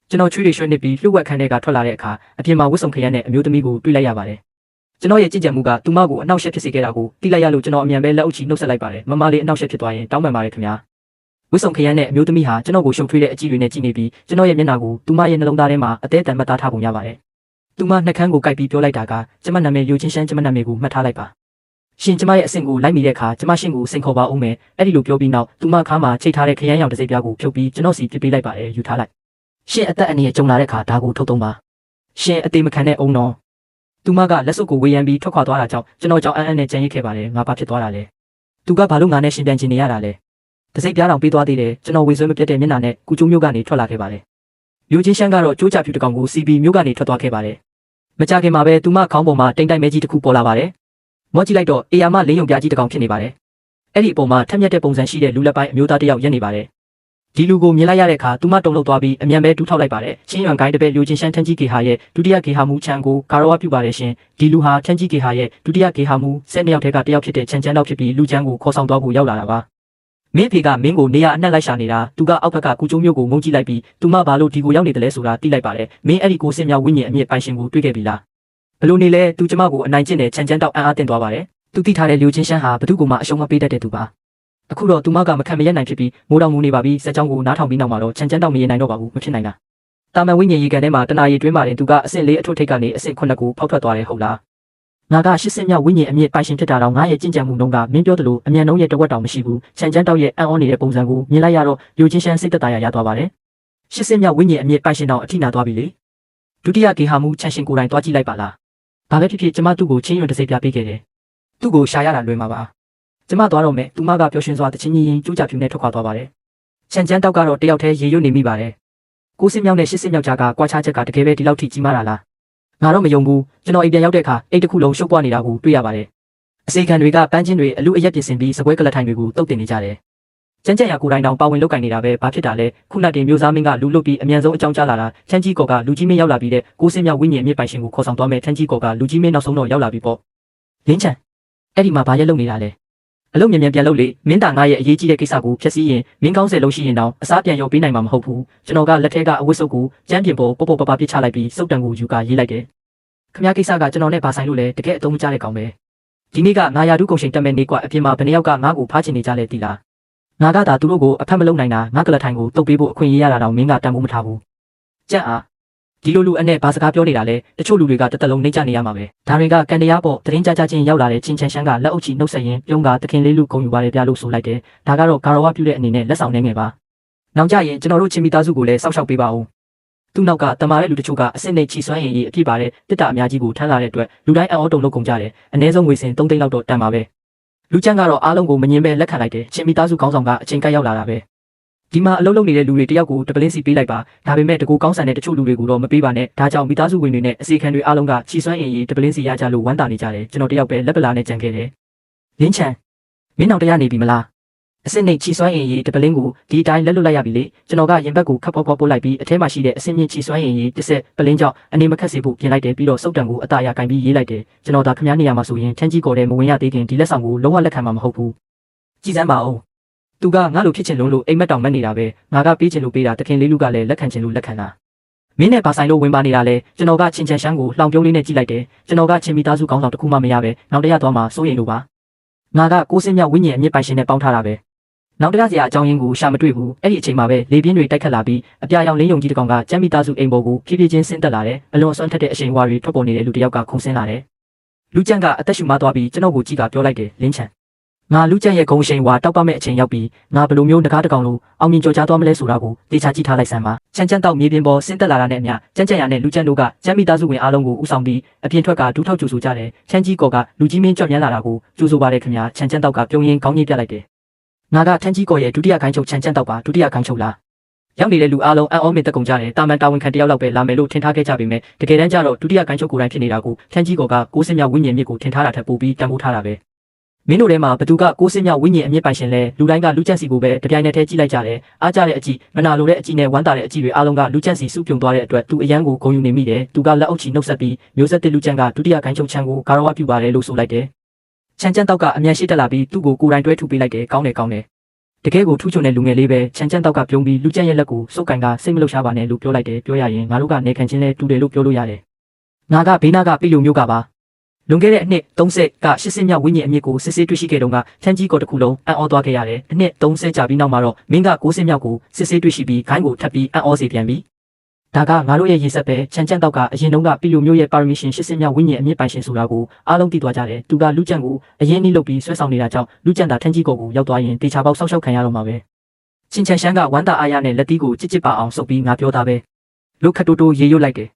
ကျွန်တော်ချွေးတွေရွှဲနစ်ပြီးလှုပ်ဝက်ခန်းထဲကထွက်လာတဲ့အခါအပြင်မှာဝတ်စုံခရမ်းနဲ့အမျိုးသမီးကိုတွေ့လိုက်ရပါတယ်ကျွန်တော်ရဲ့ကြင်ကြံမှုကသူမကိုအနောက်ရှက်ဖြစ်စေခဲ့တာကိုသိလိုက်ရလို့ကျွန်တော်အမြန်ပဲလက်အုပ်ချီနှုတ်ဆက်လိုက်ပါတယ်မမလေးအနောက်ရှက်ဖြစ်သွားရင်တောင်းပန်ပါတယ်ခင်ဗျာဝတ်စုံခရမ်းနဲ့အမျိုးသမီးဟာကျွန်တော်ကိုရှုပ်ထွေးတဲ့အကြည့်တွေနဲ့ကြည့်နေပြီးကျွန်တော်ရဲ့မျက်နှာကိုသူမရဲ့နှလုံးသားထဲမှာအသေးအံမှတ်သားထားပုံရပါတယ်သူမနှက်ခမ်းကိုကိုက်ပြီးပြောလိုက်တာကကျမနာမည်ယူချင်းရှမ်းကျမနာမည်ကိုမှတ်ထားလိုက်ပါရှင်ကျမရဲ့အဆင့်ကိုလိုက်မိတဲ့အခါကျမရှင်ကိုစိန်ခေါ်ပါဦးမယ်အဲ့ဒီလိုပြောပြီးနောက်သူမခါမှာချိတ်ထားတဲ့ခရမ်းရောင်တစ်စိပ်ပြားကိုဖြုတ်ပြီးကျွန်တော်စီပြစ်ပေးလိုက်ပါတယ်ယူထားလိုက်ရှင်အသက်အန္တရာယ်ကြုံလာတဲ့အခါဒါကိုထုတ်သုံးပါရှင်အသေးမခံတဲ့အုံတော်သူမကလက်စုပ်ကိုဝေယံပြီးထွက်ခွာသွားတာကြောင့်ကျွန်တော်ကြောင့်အန်းနဲ့ကြံရစ်ခဲ့ပါတယ်ငါဘာဖြစ်သွားတာလဲသူကဘာလို့ငါနဲ့ရှင်ပြန်ချင်နေရတာလဲတစ်စိပ်ပြားတောင်ပေးသွားသေးတယ်ကျွန်တော်ဝေဆွဲမပြတ်တဲ့မျက်နှာနဲ့ကုကျိုးမျိုးကနေထွက်လာခဲ့ပါတယ်ယူချင်းရှမ်းကတော့ကြိုးချဖြူတကောင်ကိုစီဘီမျိုးကနေထွက်သွားခဲ့ပါတယ်မကြခင်မှာပဲသူမခေါင်းပေါ်မှာတိမ်တိုက်မဲကြီးတစ်ခုပေါ်လာပါတယ်မော့ကြည့်လိုက်တော့အေယာမလင်းယုံပြားကြီးတစ်ကောင်ဖြစ်နေပါတယ်အဲ့ဒီအပေါ်မှာထက်မြက်တဲ့ပုံစံရှိတဲ့လူလက်ပိုင်းအမျိုးသားတစ်ယောက်ရက်နေပါတယ်ဒီလူကိုမြင်လိုက်ရတဲ့အခါသူမတုံ့လောက်သွားပြီးအမြန်ပဲတူးထောက်လိုက်ပါတယ်ချင်းရွံကိုင်းတပည့်လူချင်းရှမ်းထန်းကြီးကေဟာရဲ့ဒုတိယကေဟာမူချန်ကိုကာရောဝပြုပါတယ်ရှင်ဒီလူဟာထန်းကြီးကေဟာရဲ့ဒုတိယကေဟာမူ12ယောက်ထဲကတစ်ယောက်ဖြစ်တဲ့ချန်ချန်တော့ဖြစ်ပြီးလူချမ်းကိုခေါ်ဆောင်သွားဖို့ရောက်လာတာပါမင်းဖေကမင်းကိုနေရအနှက်လိုက်ရှာနေတာသူကအောက်ဘက်ကကုကျုံမျိုးကိုငုံကြည့်လိုက်ပြီးသူမဘာလို့ဒီကိုရောက်နေတယ်လဲဆိုတာသိလိုက်ပါတယ်မင်းအဲ့ဒီကိုစစ်မြောက်ဝိညာဉ်အမြင့်ပိုင်ရှင်ကိုတွေ့ခဲ့ပြီလားဘလို့နေလဲသူကျမကိုအနိုင်ကျင့်တဲ့ချန်ချန်တော့အံ့အားတင်သွားပါတယ်သူသိထားတဲ့လူချင်းရှမ်းဟာဘသူ့ကိုမှအရှုံးမပေးတတ်တဲ့သူပါအခုတော့သူမကမခံမရနိုင်ဖြစ်ပြီးမိုးတောင်မူနေပါပြီစက်ကြောင်းကိုနားထောင်ပြီးနောက်မှာတော့ချန်ချန်တော့မရနိုင်တော့ပါဘူးမဖြစ်နိုင်တာတာမန်ဝိညာဉ်ရေကန်ထဲမှာတနာရီတွင်းမှာတင်သူကအဆင့်၄အထွတ်ထိပ်ကနေအဆင့်9ကိုဖောက်ထွက်သွားတယ်ဟုတ်လားငါက80မြောက်ဝိညာဉ်အမြင့်ပိုင်ရှင်ဖြစ်တာတော့ငါရဲ့ကြင်ကြံမှုနှုန်းကမင်းပြောသလိုအမြန်နှုန်းရဲ့တဝက်တောင်မရှိဘူးချန်ချန်တော့ရဲ့အံ့ဩနေတဲ့ပုံစံကိုမြင်လိုက်ရတော့လူချင်းရှမ်းစိတ်သက်သာရသွားပါတယ်80မြောက်ဝိညာဉ်အမြင့်ပိုင်ရှင်တော့အထိနာသွားပြီလေဒုတိယဂေဟာမူချန်ရှင်ကိုယ်တိုင်တွားကြည့်လိုက်ပါလားဘာပဲဖြစ်ဖြစ်ကျမသူ့ကိုချင်းရွံတစ်စိပ်ပြပေးခဲ့တယ်သူ့ကိုရှာရတာလွယ်မှာပါကျမသွားတော့မယ်သူမကပျော်ရွှင်စွာတချင်းချင်းရင်ကျူးကြဖြူနဲ့ထွက်ခွာသွားပါတယ်ချန်ချန်တောက်ကတော့တယောက်တည်းရေရွတ်နေမိပါတယ်90မြောက်နဲ့80မြောက်ကြားကကွာခြားချက်ကတကယ်ပဲဒီလောက်ထိကြီးမားတာလားငါတော့မယုံဘူးကျွန်တော်အိမ်ပြန်ရောက်တဲ့အခါအိတ်တစ်ခုလုံးရှုပ်ပွားနေတာကိုတွေ့ရပါတယ်အစိခံတွေကပန်းချင်းတွေအလူအရက်ပြင်ဆင်ပြီးစပွဲကလထိုင်တွေကိုတုတ်တင်နေကြတယ်ကျန်းကျန်ရကိုယ်တိုင်တောင်ပါဝင်လောက်ကင်နေတာပဲဘာဖြစ်တာလဲခုနတင်မျိုးစားမင်းကလူလုတ်ပြီးအမြန်ဆုံးအကြောင်းကြားလာတာချန်ကြီးကော်ကလူကြီးမင်းရောက်လာပြီးတဲ့90မြောက်ဝိညာဉ်အမြင့်ပိုင်ရှင်ကိုခေါ်ဆောင်သွားမယ်ချန်ကြီးကော်ကလူကြီးမင်းနောက်ဆုံးတော့ရောက်လာပြီပေါ့လင်းချန်အဲ့ဒီမှာဘာရက်လုပ်နေတာလဲအလုံးမြန်မြန်ပြန်လုပ်လေမင်းတာငါရဲ့အရေးကြီးတဲ့ကိစ္စကိုဖျက်ဆီးရင်မင်းကောင်းစေလို့ရှိရင်တော့အစားပြန်ရောပေးနိုင်မှာမဟုတ်ဘူးကျွန်တော်ကလက်ထဲကအဝတ်စုပ်ကိုကျန်းပြင်ပေါ်ပေါ့ပေါ့ပပပစ်ချလိုက်ပြီးစုပ်တံကိုယူကရေးလိုက်တယ်ခမရကိစ္စကကျွန်တော်နဲ့ဘာဆိုင်လို့လဲတကယ်အသုံးမကျတဲ့ကောင်ပဲဒီနေ့ကငါရာထူးကုန်ချိန်တက်မဲ့နေကွာအပြင်မှာဘယ်နှယောက်ကငါ့ကိုဖားချင်နေကြလဲတိလားငါကသာသူတို့ကိုအဖက်မလုပ်နိုင်တာငါကလထိုင်ကိုတုတ်ပေးဖို့အခွင့်အရေးရတာတော့မင်းကတန်ဖိုးမထားဘူးကြက်အားဒီလိုလူအနဲ့ဘာစကားပြောနေတာလဲတချို့လူတွေကတစ်သက်လုံးနှိမ့်ချနေရမှာပဲဒါတွေကကန်တရားပေါ့သတင်းကြကြချင်းရောက်လာတဲ့ချင်းချန်ရှမ်းကလက်အုပ်ချီနှုတ်ဆက်ရင်ပြုံးကတခင်လေးလူကုန်ယူပါတယ်ပြလို့ဆိုလိုက်တယ်ဒါကတော့ဂါရဝပြုတဲ့အနေနဲ့လက်ဆောင်နေငယ်ပါနောက်ကြရင်ကျွန်တော်တို့ချင်းမိသားစုကိုလည်းစောက်ရှောက်ပေးပါဦးသူ့နောက်ကတမာတဲ့လူတချို့ကအစစ်နဲ့ချီဆွမ်းရင်အပြည့်ပါတဲ့တစ်တာအများကြီးကိုထမ်းလာတဲ့အတွက်လူတိုင်းအံ့ဩတုန်လှုပ်ကုန်ကြတယ်အနည်းဆုံးငွေစင်3သိန်းလောက်တော့တန်ပါပဲလူချမ်းကတော့အားလုံးကိုမငင်းပဲလက်ခံလိုက်တယ်ချင်းမိသားစုကောင်းဆောင်ကအချိန်ကရောက်လာတာပဲဒီမှာအလုပ်လုပ်နေတဲ့လူတွေတယောက်ကိုတပလင်းစီပေးလိုက်ပါဒါပေမဲ့တကူကောင်းဆန်တဲ့တချို့လူတွေကိုတော့မပေးပါနဲ့ဒါကြောင့်မိသားစုဝင်တွေနဲ့အစီခံတွေအားလုံးကချီဆွမ်းရင်တပလင်းစီရကြလို့ဝမ်းသာနေကြတယ်ကျွန်တော်တယောက်ပဲလက်ပလာနဲ့ကြံခဲ့တယ်လင်းချန်မင်းနောက်တရားနေပြီမလားအစစ်နဲ့ချီဆွမ်းရင်တပလင်းကိုဒီအတိုင်းလက်လွတ်လိုက်ရပြီလေကျွန်တော်ကရင်ဘက်ကိုခပ်ပေါပေါပို့လိုက်ပြီးအထဲမှာရှိတဲ့အစစ်မြင့်ချီဆွမ်းရင်တစ်ဆက်ပလင်းကြောင့်အနေမခက်စေဖို့ပြင်လိုက်တယ်ပြီးတော့စုပ်တံကိုအတားရကင်ပြီးရေးလိုက်တယ်ကျွန်တော်ဒါခမည်းနေရမှာဆိုရင်ချမ်းကြီးကော်တဲ့မဝင်ရသေးခင်ဒီလက်ဆောင်ကိုလုံးဝလက်ခံမှာမဟုတ်ဘူးကြည်စမ်းပါဦးသူကငါ့လိုဖြစ်ချင်လုံးလို့အိမ်မက်တောင်မက်နေတာပဲငါကပေးချင်လို့ပေးတာတခင်လေးလူကလည်းလက်ခံချင်လို့လက်ခံတာမင်းနဲ့ဘာဆိုင်လို့ဝင်ပါနေတာလဲကျွန်တော်ကချင်းချန်ရှမ်းကိုလှောင်ပြုံးလေးနဲ့ကြည့်လိုက်တယ်ကျွန်တော်ကချင်းမိသားစုကောင်းဆောင်တစ်ခုမှမရပဲနောက်တရသွားမှစိုးရင်လို့ပါငါက90မြောက်ဝိညာဉ်အမြင့်ပိုင်ရှင်နဲ့ပေါင်းထားတာပဲနောက်တရစရာအကြောင်းရင်းကိုရှာမတွေ့ဘူးအဲ့ဒီအချိန်မှာပဲလေပြင်းတွေတိုက်ခတ်လာပြီးအပြာရောင်လင်းယုံကြီးတစ်ကောင်ကကျမ်းမိသားစုအိမ်ပေါ်ကိုဖြည်းဖြည်းချင်းဆင်းသက်လာတယ်အလွန်အစွမ်းထက်တဲ့အရှိန်ဝါတွေထွက်ပေါ်နေတဲ့လူတစ်ယောက်ကခုန်ဆင်းလာတယ်လူကျန့်ကအသက်ရှူမသွားပြီးကျွန်တော်ကိုကြည့်ကပြောလိုက်တယ်လင်းချန်ငါလူကျန့်ရဲ့ဂုံရှိန်ဝါတောက်ပမဲ့အချိန်ရောက်ပြီးငါဘလိုမျိုးတကားတကောင်လိုအောင်မြင်ကြော်ကြားသွားမလဲဆိုတာကိုတေချာကြည့်ထားလိုက်စမ်းပါချမ်းချမ်းတောက်မြေပြင်ပေါ်ဆင်းသက်လာတာနဲ့အမျှကျန်းကျန်ရနဲ့လူကျန့်တို့ကကျမ်းမိသားစုဝင်အားလုံးကိုဥဆောင်ပြီးအပြင်ထွက်ကဒူးထောက်ကြိုဆိုကြတယ်ချမ်းကြီးကော်ကလူကြီးမင်းကြော့မြန်းလာတာကိုကြိုဆိုပါတယ်ခင်ဗျာချမ်းချမ်းတောက်ကပြုံးရင်ခေါင်းကြီးပြလိုက်တယ်ငါကထန်းကြီးကော်ရဲ့ဒုတိယခိုင်းချုပ်ချန်ချန်တောက်ပါဒုတိယခိုင်းချုပ်လားရောက်နေတဲ့လူအားလုံးအံ့ဩမြင့်တက်ကုန်ကြတယ်တာမန်တာဝန်ခံတယောက်လောက်ပဲလာမယ်လို့ထင်ထားခဲ့ကြပေမဲ့တကယ်တမ်းကျတော့ဒုတိယခိုင်းချုပ်ကိုယ်တိုင်ဖြစ်နေတာကိုထန်းကြီးကော်က90မြောက်ဝိညာဉ်မြစ်ကိုထင်ထားတာထက်ပိုပြီးတန်ဖိုးထားတာပဲမင်းတို့ထဲမှာဘသူက90မြောက်ဝိညာဉ်အမြင့်ပိုင်ရှင်လဲလူတိုင်းကလူကျန့်စီကိုပဲတပြိုင်နက်တည်းကြည့်လိုက်ကြတယ်အားကြတဲ့အကြည့်မနာလိုတဲ့အကြည့်နဲ့ဝမ်းသာတဲ့အကြည့်တွေအားလုံးကလူကျန့်စီစုပြုံသွားတဲ့အတွက်သူအရန်ကိုဂုဏ်ယူနေမိတယ်သူကလက်အုပ်ချီနှုတ်ဆက်ပြီးမျိုးဆက်တစ်လူကျန့်ကဒုတိယခိုင်းချုပ်ချန်ကိုဂါရဝပြုပါတယ်လို့ဆိုလိုက်တယ်ချန်ချန်တောက်ကအမြန်ရှိတက်လာပြီးသူ့ကိုကိုယ်တိုင်တွဲထူပေးလိုက်တယ်ကောင်းတယ် တကယ်ကိုထူးချွန်တဲ့လူငယ်လေးပဲချန်ချန်တောက်ကပြုံးပြီးလူကျန့်ရဲ့လက်ကိုစုပ်ကန်ကစိတ်မလှုပ်ရှားပါနဲ့လို့ပြောလိုက်တယ်ပြောရရင်ငါတို့ကနေခံချင်းလဲတူတယ်လို့ပြောလို့ရတယ်ငါကဘေးနာကပြီလူမျိုးကပါလွန်ခဲ့တဲ့အနှစ်30က80မြောက်ဝင်းကြီးအမြင့်ကိုစစ်ဆေးတွေ့ရှိခဲ့တုန်းကချမ်းကြီးကော်တစ်ခုလုံးအံ့ဩသွားခဲ့ရတယ်အနှစ်30ကြာပြီးနောက်မှာတော့မင်းက90မြောက်ကိုစစ်ဆေးတွေ့ရှိပြီးခိုင်းကိုထပ်ပြီးအံ့ဩစေပြန်ပြီဒါကငါတို့ရဲ့ရေဆက်ပဲချန်ချန်တောက်ကအရင်တုန်းကပြီလူမျိုးရဲ့ပါရမီရှင်80မြောက်ဝင်းကြီးအမြင့်ပိုင်ရှင်ဆိုတာကိုအားလုံးသိသွားကြတယ်သူကလူကျန့်ကိုအရင်နှီးလုပ်ပြီးဆွဲဆောင်နေတာကြောင့်လူကျန့်တာထန်းကြီးကော်ကိုရောက်သွားရင်တေချာပေါက်ဆောက်ရှောက်ခံရတော့မှာပဲချင်းချန်ရှမ်းကဝမ်းသာအားရနဲ့လက်တီးကိုကြစ်ကြစ်ပါအောင်စုပ်ပြီးငါပြောသားပဲလုတ်ခတ်တိုးတိုးရေရွတ်လိုက်တယ်